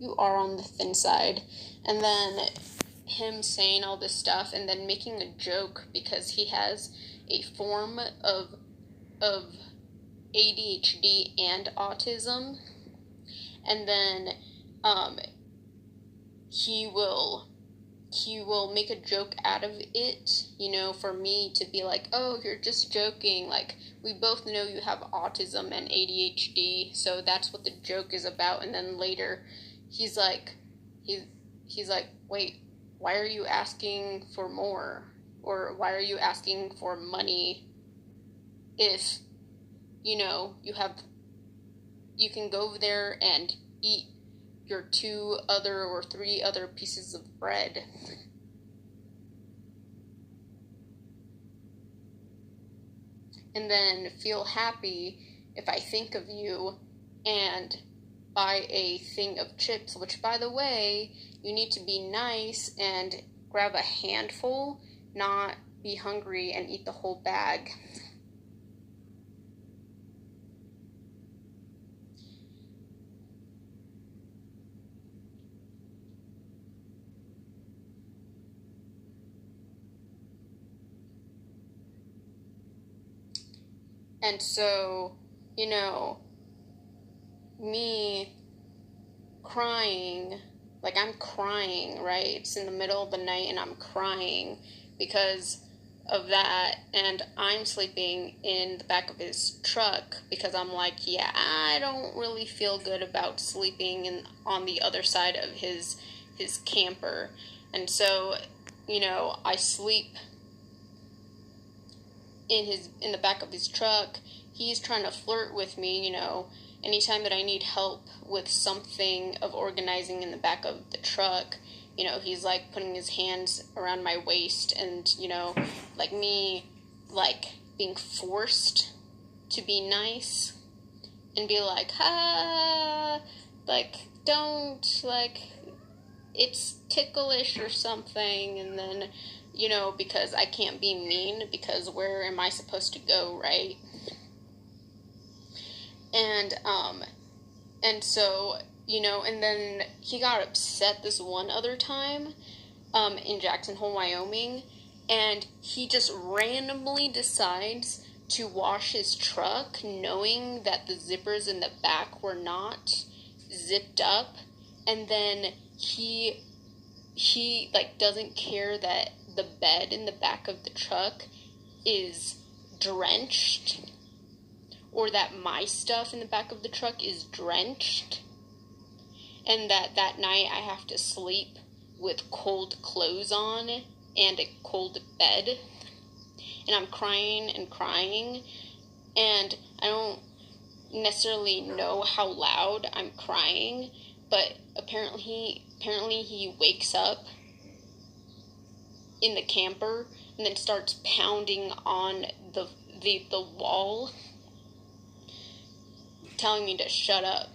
you are on the thin side. And then him saying all this stuff and then making a joke because he has a form of ADHD and autism. And then he will make a joke out of it, for me to be like, oh, you're just joking, like, we both know you have autism and ADHD, so that's what the joke is about. And then later, he's like, wait, why are you asking for more? Or why are you asking for money if, you can go over there and eat your 2 other or 3 other pieces of bread. And then feel happy if I think of you and buy a thing of chips, which, by the way, you need to be nice and grab a handful, not be hungry and eat the whole bag. And so, me crying, like, I'm crying, right? It's in the middle of the night and I'm crying because of that, and I'm sleeping in the back of his truck because I'm like, yeah, I don't really feel good about sleeping on the other side of his camper. And so, I sleep in the back of his truck. He's trying to flirt with me, anytime that I need help with something of organizing in the back of the truck, he's like putting his hands around my waist and, like me, like being forced to be nice and be like, like, don't, like, it's ticklish or something. And then, because I can't be mean, because where am I supposed to go, right? And so, and then he got upset this one other time, in Jackson Hole, Wyoming, and he just randomly decides to wash his truck, knowing that the zippers in the back were not zipped up, and then he like doesn't care that the bed in the back of the truck is drenched, or that my stuff in the back of the truck is drenched, and that night I have to sleep with cold clothes on and a cold bed, and I'm crying and crying, and I don't necessarily know how loud I'm crying, but apparently he wakes up in the camper and then starts pounding on the wall, telling me to shut up.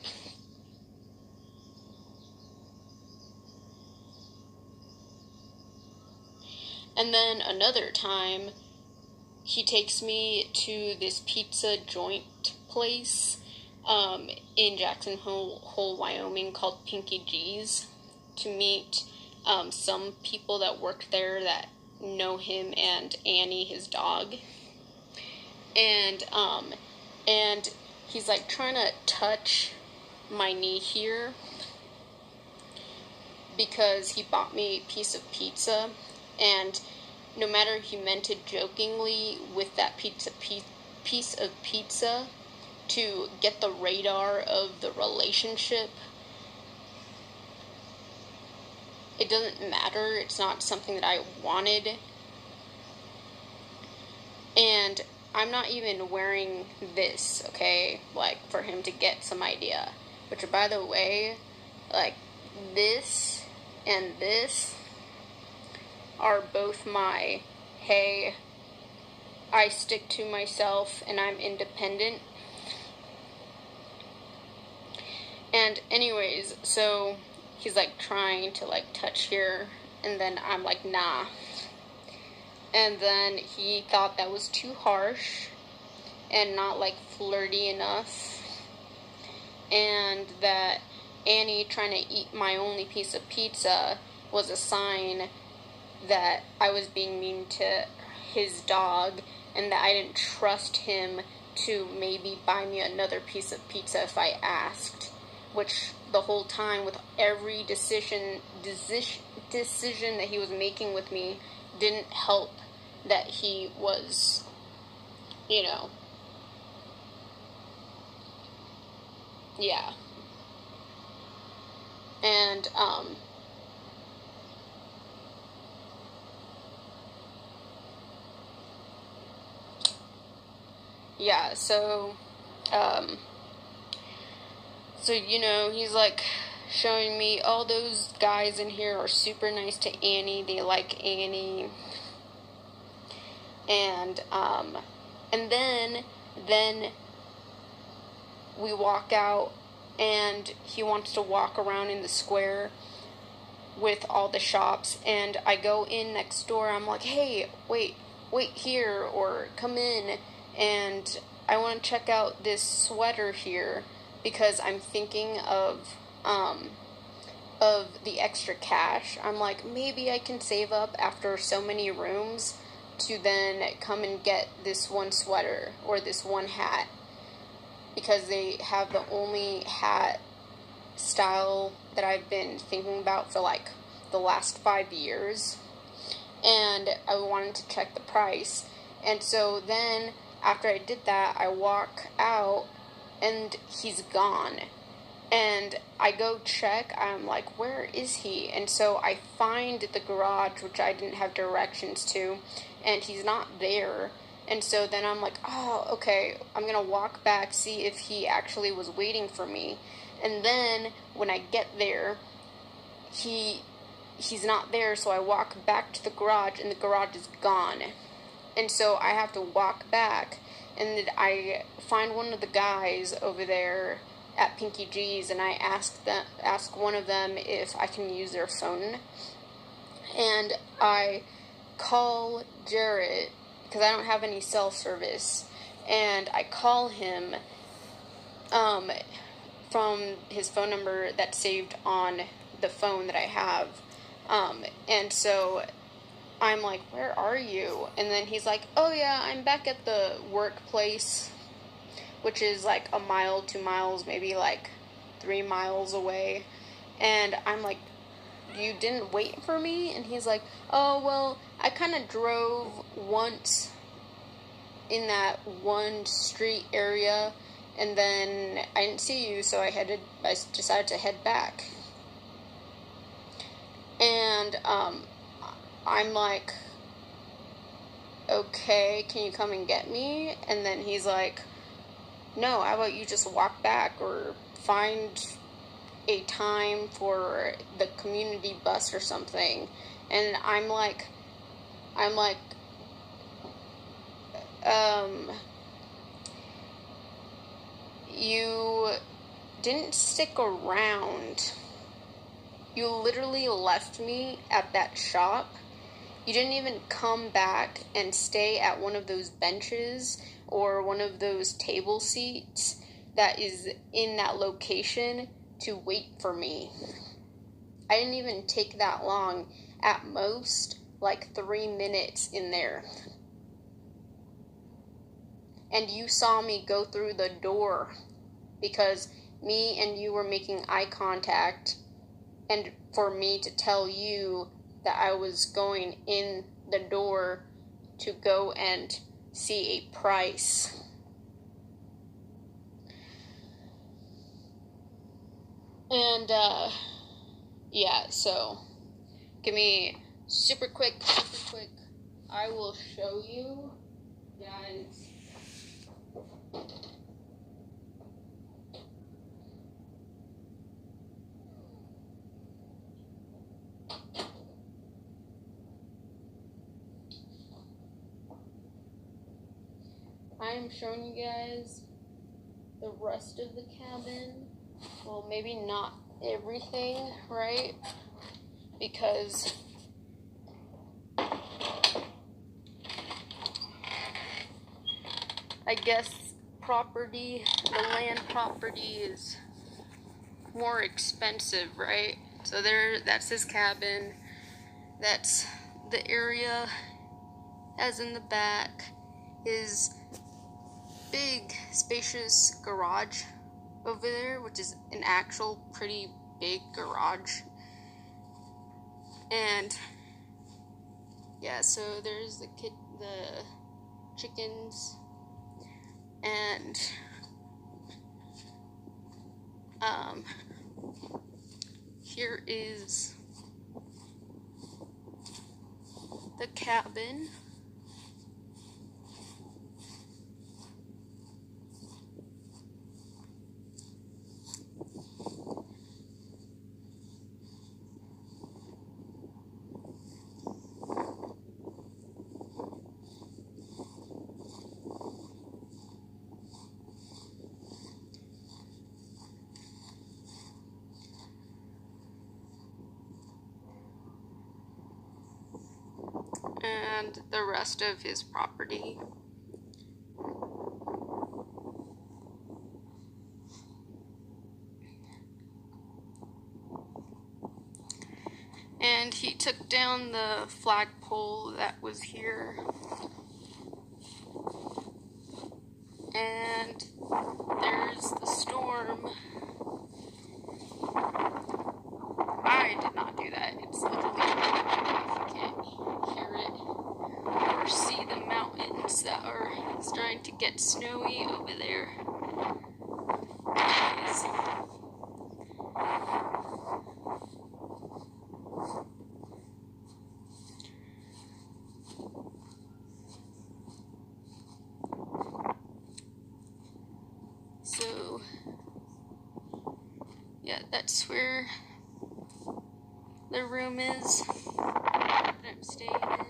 And then another time, he takes me to this pizza joint place in Jackson Hole, Wyoming, called Pinky G's, to meet some people that work there that know him and Annie, his dog. And he's like trying to touch my knee here because he bought me a piece of pizza, and no matter if he meant it jokingly with that piece of pizza to get the radar of the relationship, it doesn't matter. It's not something that I wanted. And I'm not even wearing this, okay, like, for him to get some idea. Which, by the way, like, this and this are both my, hey, I stick to myself and I'm independent. And anyways, so he's like trying to like touch here, and then I'm like, nah. And then he thought that was too harsh and not like flirty enough, and that Annie trying to eat my only piece of pizza was a sign that I was being mean to his dog, and that I didn't trust him to maybe buy me another piece of pizza if I asked, which the whole time with every decision that he was making with me didn't help that he was, you know, yeah. And, yeah, um, so, you know, he's like showing me all those guys in here are super nice to Annie. They like Annie. And then we walk out, and he wants to walk around in the square with all the shops, and I go in next door. I'm like, hey, wait here, or come in, and I want to check out this sweater here, because I'm thinking of the extra cash. I'm like, maybe I can save up after so many rooms to then come and get this one sweater or this one hat, because they have the only hat style that I've been thinking about for like the last 5 years, and I wanted to check the price. And so then after I did that, I walk out and he's gone, and I go check. I'm like, where is he? And so I find the garage, which I didn't have directions to, and he's not there. And so then I'm like, oh, okay, I'm gonna walk back, see if he actually was waiting for me. And then when I get there, he's not there, so I walk back to the garage, and the garage is gone. And so I have to walk back, and I find one of the guys over there at Pinky G's, and I ask one of them if I can use their phone. And I call Jarret, because I don't have any cell service, and I call him from his phone number that's saved on the phone that I have. And so I'm like, where are you? And then he's like, oh yeah, I'm back at the workplace, which is like a mile, 2 miles, maybe like 3 miles away. And I'm like, you didn't wait for me? And he's like, oh, well, I kind of drove once in that one street area, and then I didn't see you, so I decided to head back. And I'm like, okay, can you come and get me? And then he's like, no, how about you just walk back, or find a time for the community bus or something. And I'm like, you didn't stick around. You literally left me at that shop. You didn't even come back and stay at one of those benches or one of those table seats that is in that location to wait for me. I didn't even take that long. At most, like 3 minutes in there. And you saw me go through the door because me and you were making eye contact, and for me to tell you that I was going in the door to go and see a price. And, yeah, so, give me super quick, I will show you guys. I'm showing you guys the rest of the cabin. Well, maybe not everything, right? Because I guess the land property is more expensive, right? So that's his cabin. That's the area as in the back. His big, spacious garage over there, which is an actual pretty big garage. And yeah, so there's the chickens, and here is the cabin. And the rest of his property. And he took down the flagpole that was here. And there's the storm. I did not do that. It's literally, if you can't hear it or see the mountains that are starting to get snowy over there. Anyways. So, yeah, that's where the room is that I'm staying in.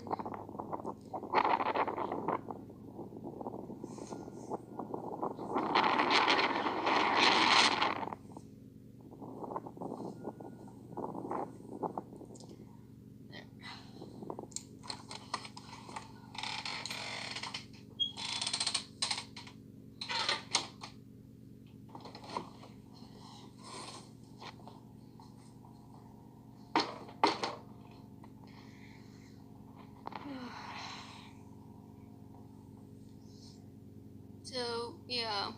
So, yeah,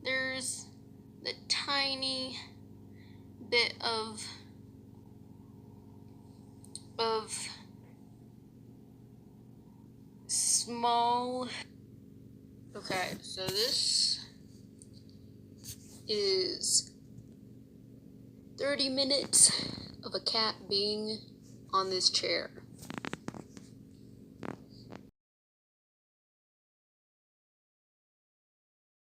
there's the tiny bit of small. Okay, so this is 30 minutes of a cat being on this chair.